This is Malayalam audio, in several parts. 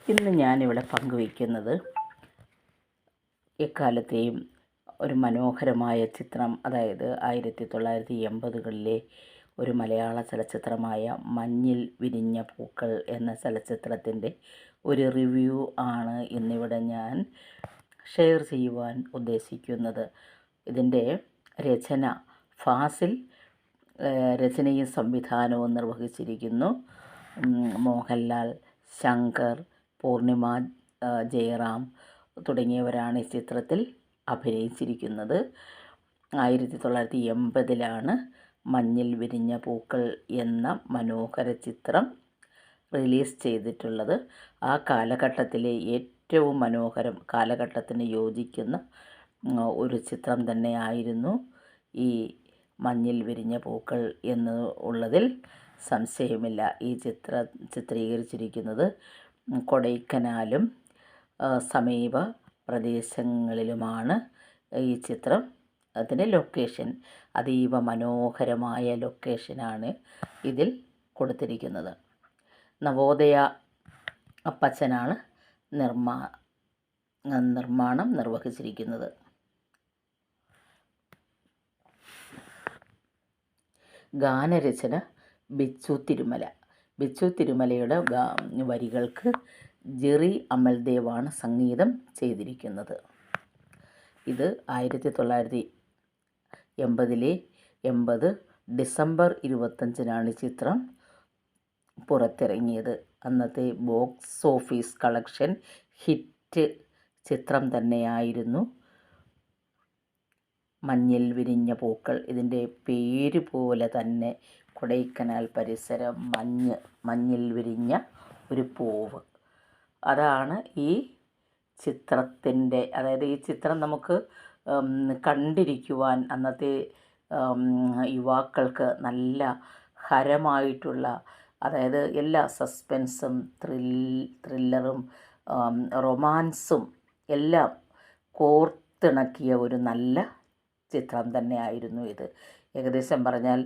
ഇന്ന് ഞാനിവിടെ പങ്കുവയ്ക്കുന്നത് എക്കാലത്തെയും ഒരു മനോഹരമായ ചിത്രം, അതായത് 1980കളിലെ ഒരു മലയാള ചലച്ചിത്രമായ മഞ്ഞിൽ വിരിഞ്ഞ പൂക്കൾ എന്ന ചലച്ചിത്രത്തിൻ്റെ ഒരു റിവ്യൂ ആണ് ഇന്നിവിടെ ഞാൻ ഷെയർ ചെയ്യുവാൻ ഉദ്ദേശിക്കുന്നത്. ഇതിൻ്റെ രചന ഫാസിൽ രചനയും സംവിധാനവും നിർവഹിച്ചിരിക്കുന്നു. മോഹൻലാൽ, ശങ്കർ, പൂർണിമ, ജയറാം തുടങ്ങിയവരാണ് ഈ ചിത്രത്തിൽ അഭിനയിച്ചിരിക്കുന്നത്. 1980 മഞ്ഞിൽ വിരിഞ്ഞ പൂക്കൾ എന്ന മനോഹര ചിത്രം റിലീസ് ചെയ്തിട്ടുള്ളത്. ആ കാലഘട്ടത്തിലെ ഏറ്റവും മനോഹരം, കാലഘട്ടത്തിന് യോജിക്കുന്ന ഒരു ചിത്രം തന്നെയായിരുന്നു ഈ മഞ്ഞിൽ വിരിഞ്ഞ പൂക്കൾ എന്നുള്ളതിൽ സംശയമില്ല. ഈ ചിത്രീകരിച്ചിരിക്കുന്നത് കൊടൈക്കനാലും സമീപ പ്രദേശങ്ങളിലുമാണ്. ഈ ചിത്രം അതിൻ്റെ ലൊക്കേഷൻ അതീവ മനോഹരമായ ലൊക്കേഷനാണ് ഇതിൽ കൊടുത്തിരിക്കുന്നത്. നവോദയ അപ്പച്ചനാണ് നിർമ്മാണം നിർവഹിച്ചിരിക്കുന്നത്. ഗാനരചന ബിച്ചു തിരുമല. ബിച്ചു തിരുമലയുടെ വരികൾക്ക് ജെറി അമൽദേവാണ് സംഗീതം ചെയ്തിരിക്കുന്നത്. ഇത് 1980 ഡിസംബർ 25 ചിത്രം പുറത്തിറങ്ങിയത്. അന്നത്തെ ബോക്സ് ഓഫീസ് കളക്ഷൻ ഹിറ്റ് ചിത്രം തന്നെയായിരുന്നു മഞ്ഞിൽ വിരിഞ്ഞ പൂക്കൾ. ഇതിൻ്റെ പേര് പോലെ തന്നെ കൊടൈക്കനാൽ പരിസരം മഞ്ഞിൽ വിരിഞ്ഞ ഒരു പൂവ്, അതാണ് ഈ ചിത്രത്തിൻ്റെ, അതായത് ഈ ചിത്രം നമുക്ക് കണ്ടിരിക്കുവാൻ അന്നത്തെ യുവാക്കൾക്ക് നല്ല ഹരമായിട്ടുള്ള, അതായത് എല്ലാ സസ്പെൻസും ത്രില്ലറും റൊമാൻസും എല്ലാം കോർത്തിണക്കിയ ഒരു നല്ല ചിത്രം തന്നെയായിരുന്നു ഇത്. ഏകദേശം പറഞ്ഞാൽ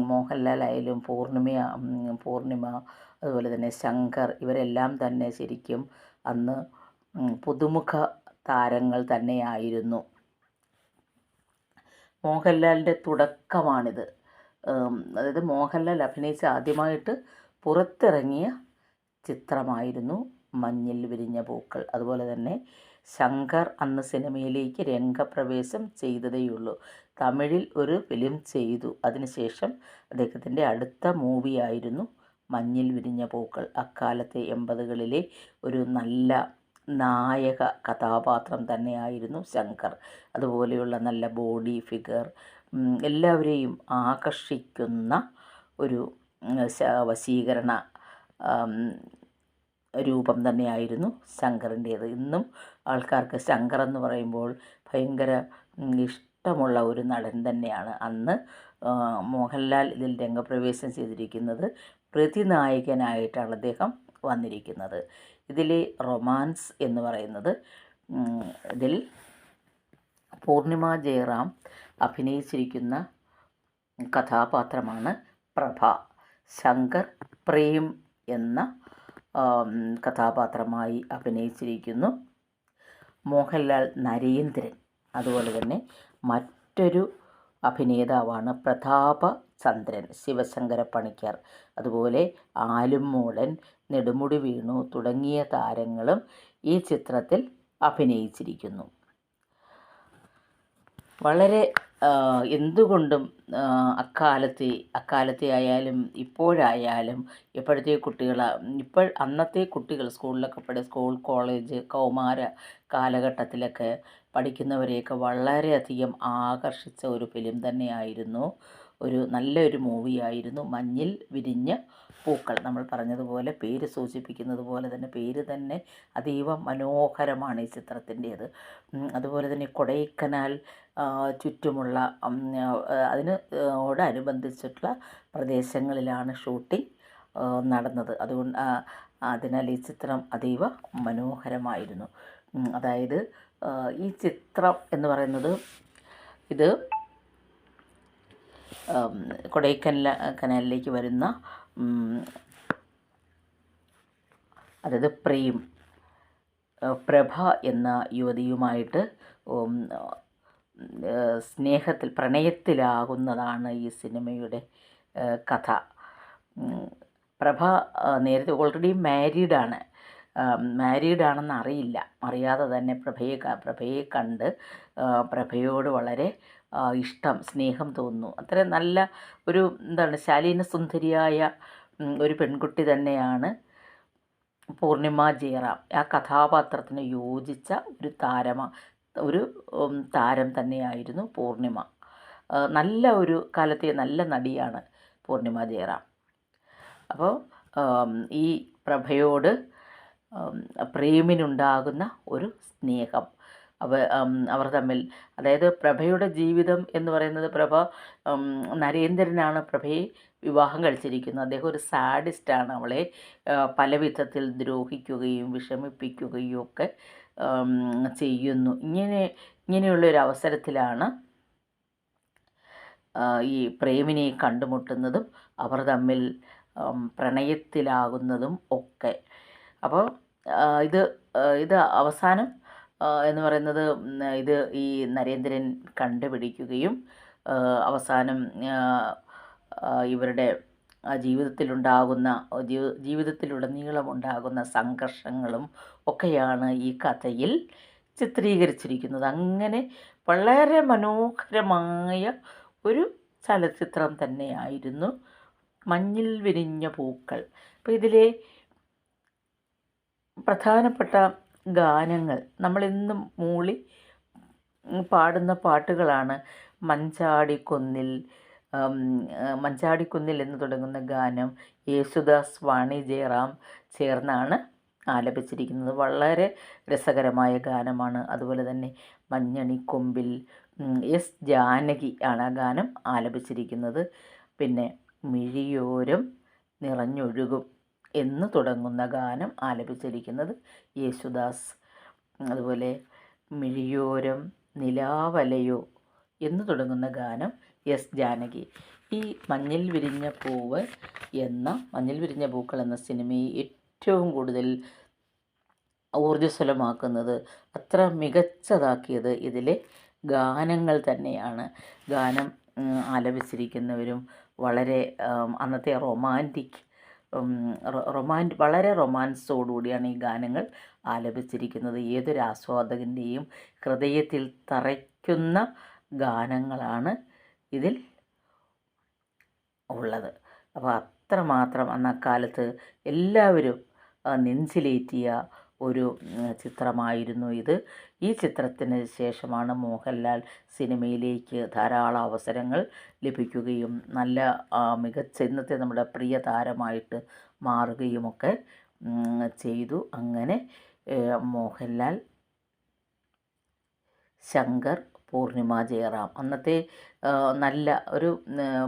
മോഹൻലാലായാലും പൂർണിമ അതുപോലെ തന്നെ ശങ്കർ, ഇവരെല്ലാം തന്നെ ശരിക്കും അന്ന് പുതുമുഖ താരങ്ങൾ തന്നെയായിരുന്നു. മോഹൻലാലിൻ്റെ തുടക്കമാണിത്. അതായത് മോഹൻലാൽ അഭിനയിച്ച് ആദ്യമായിട്ട് പുറത്തിറങ്ങിയ ചിത്രമായിരുന്നു മഞ്ഞിൽ വിരിഞ്ഞ പൂക്കൾ. അതുപോലെ തന്നെ ശങ്കർ അന്ന് സിനിമയിലേക്ക് രംഗപ്രവേശം ചെയ്തതേയുള്ളൂ. തമിഴിൽ ഒരു ഫിലിം ചെയ്തു. അതിനുശേഷം അദ്ദേഹത്തിൻ്റെ അടുത്ത മൂവിയായിരുന്നു മഞ്ഞിൽ വിരിഞ്ഞ പൂക്കൾ. അക്കാലത്തെ 80കളിലെ ഒരു നല്ല നായക കഥാപാത്രം തന്നെയായിരുന്നു ശങ്കർ. അതുപോലെയുള്ള നല്ല ബോഡി ഫിഗർ, എല്ലാവരെയും ആകർഷിക്കുന്ന ഒരു വശീകരണ രൂപം തന്നെയായിരുന്നു ശങ്കറിൻ്റേത്. ഇന്നും ആൾക്കാർക്ക് ശങ്കർ എന്ന് പറയുമ്പോൾ ഭയങ്കര ഇഷ്ടമുള്ള ഒരു നടൻ തന്നെയാണ്. അന്ന് മോഹൻലാൽ ഇതിൽ രംഗപ്രവേശം ചെയ്തിരിക്കുന്നത് പ്രതിനായകനായിട്ടാണ് അദ്ദേഹം വന്നിരിക്കുന്നത്. ഇതിലെ റൊമാൻസ് എന്ന് പറയുന്നത്, ഇതിൽ പൂർണിമ ജയറാം അഭിനയിച്ചിരിക്കുന്ന കഥാപാത്രമാണ് പ്രഭ. ശങ്കർ പ്രേം എന്ന കഥാപാത്രമായി അഭിനയിച്ചിരിക്കുന്നു. മോഹൻലാൽ നരേന്ദ്രൻ. അതുപോലെ തന്നെ മറ്റൊരു അഭിനേതാവാണ് പ്രതാപചന്ദ്രൻ, ശിവശങ്കര പണിക്കർ. അതുപോലെ ആലുംമൂടൻ, നെടുമുടി വേണു തുടങ്ങിയ താരങ്ങളും ഈ ചിത്രത്തിൽ അഭിനയിച്ചിരിക്കുന്നു. വളരെ എന്തുകൊണ്ടും അക്കാലത്തെ ആയാലും ഇപ്പോഴായാലും ഇപ്പോഴത്തെ അന്നത്തെ കുട്ടികൾ സ്കൂൾ കോളേജ് കൗമാര കാലഘട്ടത്തിലൊക്കെ പഠിക്കുന്നവരെയൊക്കെ വളരെയധികം ആകർഷിച്ച ഒരു ഫിലിം തന്നെയായിരുന്നു, നല്ലൊരു മൂവിയായിരുന്നു മഞ്ഞിൽ വിരിഞ്ഞ പൂക്കൾ. നമ്മൾ പറഞ്ഞതുപോലെ പേര് സൂചിപ്പിക്കുന്നത് പോലെ തന്നെ പേര് തന്നെ അതീവ മനോഹരമാണ് ഈ ചിത്രത്തിൻ്റേത്. അതുപോലെ തന്നെ കൊടൈക്കനാൽ ചുറ്റുമുള്ള അതിനോടനുബന്ധിച്ചിട്ടുള്ള പ്രദേശങ്ങളിലാണ് ഷൂട്ടിംഗ് നടന്നത്. അതിനാൽ ഈ ചിത്രം അതീവ മനോഹരമായിരുന്നു. അതായത് ഈ ചിത്രം എന്ന് പറയുന്നത്, ഇത് കൊടൈക്കനാലിലേക്ക് വരുന്ന അതായത് പ്രഭ എന്ന യുവതിയുമായിട്ട് സ്നേഹത്തിൽ പ്രണയത്തിലാകുന്നതാണ് ഈ സിനിമയുടെ കഥ. പ്രഭ നേരത്തെ ഓൾറെഡി മാരീഡാണെന്ന് അറിയാതെ തന്നെ പ്രഭയെ കണ്ട് പ്രഭയോട് വളരെ സ്നേഹം തോന്നുന്നു. അത്ര നല്ല ഒരു ശാലീന സുന്ദരിയായ ഒരു പെൺകുട്ടി തന്നെയാണ് പൂർണിമ ജയറാം. ആ കഥാപാത്രത്തിന് യോജിച്ച ഒരു താരം തന്നെയായിരുന്നു പൂർണിമ. നല്ല ഒരു കാലത്തെ നല്ല നടിയാണ് പൂർണിമ ജയറാം. അപ്പോൾ ഈ പ്രഭയോട് പ്രേമിനുണ്ടാകുന്ന ഒരു സ്നേഹം, അവർ തമ്മിൽ, അതായത് പ്രഭയുടെ ജീവിതം എന്ന് പറയുന്നത്, നരേന്ദ്രനാണ് പ്രഭയെ വിവാഹം കഴിച്ചിരിക്കുന്നത്. അദ്ദേഹം ഒരു സാഡിസ്റ്റാണ്. അവളെ പല വിധത്തിൽ ദ്രോഹിക്കുകയും വിഷമിപ്പിക്കുകയും ഒക്കെ ചെയ്യുന്നു. ഇങ്ങനെയുള്ളൊരു അവസരത്തിലാണ് ഈ പ്രേമിനെ കണ്ടുമുട്ടുന്നതും അവർ തമ്മിൽ പ്രണയത്തിലാകുന്നതും ഒക്കെ. അപ്പോൾ ഇത് അവസാനം എന്ന് പറയുന്നത്, ഇത് ഈ നരേന്ദ്രൻ കണ്ടുപിടിക്കുകയും അവസാനം ഇവരുടെ ജീവിതത്തിലുടനീളമുണ്ടാകുന്ന സംഘർഷങ്ങളും ഒക്കെയാണ് ഈ കഥയിൽ ചിത്രീകരിച്ചിരിക്കുന്നത്. അങ്ങനെ വളരെ മനോഹരമായ ഒരു ചലച്ചിത്രം തന്നെയായിരുന്നു മഞ്ഞിൽ വിരിഞ്ഞ പൂക്കൾ. അപ്പോൾ ഇതിലെ പ്രധാനപ്പെട്ട ഗാനങ്ങൾ നമ്മളെന്നും മൂളി പാടുന്ന പാട്ടുകളാണ്. മഞ്ചാടിക്കുന്നിൽ എന്ന് തുടങ്ങുന്ന ഗാനം യേശുദാസ്, വാണി ജയറാം ചേർന്നാണ് ആലപിച്ചിരിക്കുന്നത്. വളരെ രസകരമായ ഗാനമാണ്. അതുപോലെ തന്നെ മഞ്ഞണിക്കൊമ്പിൽ എസ് ജാനകി ആണ് ആ ഗാനം ആലപിച്ചിരിക്കുന്നത്. പിന്നെ മിഴിയോരം നിറഞ്ഞൊഴുകും എന്ന് തുടങ്ങുന്ന ഗാനം ആലപിച്ചിരിക്കുന്നത് യേശുദാസ്. അതുപോലെ മിഴിയോരം നിലാവലയോ എന്ന് തുടങ്ങുന്ന ഗാനം എസ് ജാനകി. ഈ മഞ്ഞിൽ വിരിഞ്ഞ പൂക്കൾ എന്ന സിനിമയെ ഏറ്റവും കൂടുതൽ ഊർജ്ജസ്വലമാക്കുന്നത്, അത്ര മികച്ചതാക്കിയത് ഇതിലെ ഗാനങ്ങൾ തന്നെയാണ്. ഗാനം ആലപിച്ചിരിക്കുന്നവരും വളരെ അന്നത്തെ വളരെ റൊമാൻസോടുകൂടിയാണ് ഈ ഗാനങ്ങൾ ആലപിച്ചിരിക്കുന്നത്. ഏതൊരു ആസ്വാദകൻ്റെയും ഹൃദയത്തിൽ തറയ്ക്കുന്ന ഗാനങ്ങളാണ് ഇതിൽ ഉള്ളത്. അപ്പോൾ അത്രമാത്രം അന്നക്കാലത്ത് എല്ലാവരും നെഞ്ചിലേറ്റിയ ഒരു ചിത്രമായിരുന്നു ഇത്. ഈ ചിത്രത്തിന് ശേഷമാണ് മോഹൻലാൽ സിനിമയിലേക്ക് ധാരാളം അവസരങ്ങൾ ലഭിക്കുകയും നല്ല മികച്ച ഇന്നത്തെ നമ്മുടെ പ്രിയ താരമായിട്ട് മാറുകയുമൊക്കെ ചെയ്തു. അങ്ങനെ മോഹൻലാൽ, ശങ്കർ, പൂർണിമ ജയറാം, അന്നത്തെ നല്ല ഒരു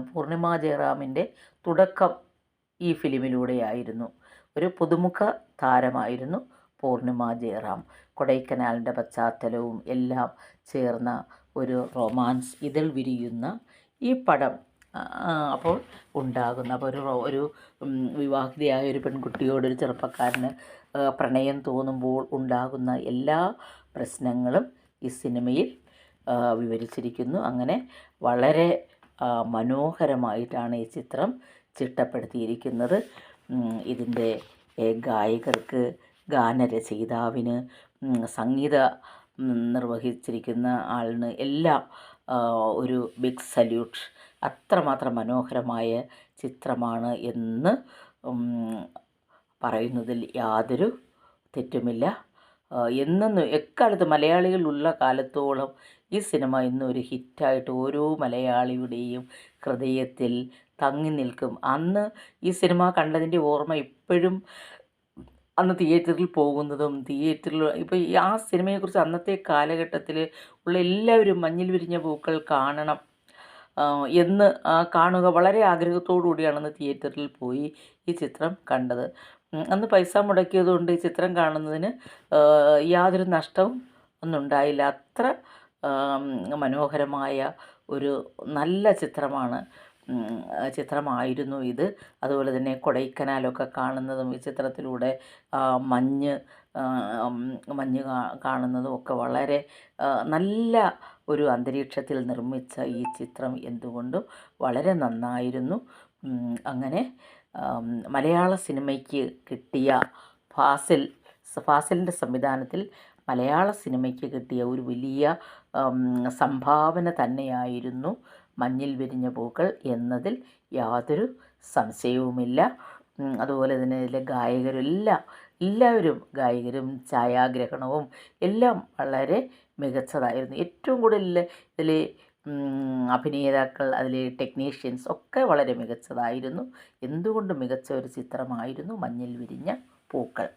പൂർണിമ ജയറാമിൻ്റെ തുടക്കം ഈ ഫിലിമിലൂടെയായിരുന്നു. ഒരു പുതുമുഖ താരമായിരുന്നു പൂർണിമ ജയറാം. കൊടൈക്കനാലിൻ്റെ പശ്ചാത്തലവും എല്ലാം ചേർന്ന ഒരു റൊമാൻസ് ഇതിൽ വിരിയുന്ന ഈ പടം അപ്പോൾ ഉണ്ടാകുന്ന, അപ്പോൾ ഒരു വിവാഹിതയായ ഒരു പെൺകുട്ടിയോടൊരു ചെറുപ്പക്കാരന് പ്രണയം തോന്നുമ്പോൾ ഉണ്ടാകുന്ന എല്ലാ പ്രശ്നങ്ങളും ഈ സിനിമയിൽ വിവരിച്ചിരിക്കുന്നു. അങ്ങനെ വളരെ മനോഹരമായിട്ടാണ് ഈ ചിത്രം ചിട്ടപ്പെടുത്തിയിരിക്കുന്നത്. ഇതിൻ്റെ ഗായകർക്ക്, ഗാനരചയിതാവിന്, സംഗീതം നിർവഹിച്ചിരിക്കുന്ന ആളിന് എല്ലാം ഒരു ബിഗ് സല്യൂട്ട്. അത്രമാത്രം മനോഹരമായ ചിത്രമാണ് എന്ന് പറയുന്നതിൽ യാതൊരു തെറ്റുമില്ല. എക്കാലത്ത് മലയാളികളുള്ള കാലത്തോളം ഈ സിനിമ ഇന്നൊരു ഹിറ്റായിട്ട് ഓരോ മലയാളിയുടെയും ഹൃദയത്തിൽ തങ്ങി നിൽക്കും. അന്ന് ഈ സിനിമ കണ്ടതിൻ്റെ ഓർമ്മ ഇപ്പോഴും, അന്ന് തിയേറ്ററിൽ പോകുന്നതും ഇപ്പോൾ ആ സിനിമയെക്കുറിച്ച് അന്നത്തെ കാലഘട്ടത്തിൽ ഉള്ള എല്ലാവരും മഞ്ഞിൽ വിരിഞ്ഞ പൂക്കൾ കാണണം എന്ന് കാണുക വളരെ ആഗ്രഹത്തോടു കൂടിയാണ് അന്ന് തിയേറ്ററിൽ പോയി ഈ ചിത്രം കണ്ടത്. അന്ന് പൈസ മുടക്കിയതുകൊണ്ട് ഈ ചിത്രം കാണുന്നതിന് യാതൊരു നഷ്ടവും ഒന്നും ഉണ്ടായില്ല. അത്ര മനോഹരമായ ഒരു നല്ല ചിത്രമാണ് ചിത്രമായിരുന്നു ഇത്. അതുപോലെ തന്നെ കൊടൈക്കനാലൊക്കെ കാണുന്നതും ഈ ചിത്രത്തിലൂടെ മഞ്ഞ് മഞ്ഞ് കാണുന്നതും ഒക്കെ വളരെ നല്ല ഒരു അന്തരീക്ഷത്തിൽ നിർമ്മിച്ച ഈ ചിത്രം എന്തുകൊണ്ടും വളരെ നന്നായിരുന്നു. അങ്ങനെ മലയാള സിനിമയ്ക്ക് കിട്ടിയ ഫാസിലിൻ്റെ സംവിധാനത്തിൽ മലയാള സിനിമയ്ക്ക് കിട്ടിയ ഒരു വലിയ സംഭാവന തന്നെയായിരുന്നു മഞ്ഞിൽ വിരിഞ്ഞ പൂക്കൾ എന്നതിൽ യാതൊരു സംശയവുമില്ല. അതുപോലെ തന്നെ ഇതിലെ എല്ലാവരും ഗായകരും ഛായാഗ്രഹണവും എല്ലാം വളരെ മികച്ചതായിരുന്നു. ഏറ്റവും കൂടുതൽ ഇതിലെ അഭിനേതാക്കൾ, അതിലെ ടെക്നീഷ്യൻസ് ഒക്കെ വളരെ മികച്ചതായിരുന്നു. എന്തുകൊണ്ടും മികച്ച ഒരു ചിത്രമായിരുന്നു മഞ്ഞിൽ വിരിഞ്ഞ പൂക്കൾ.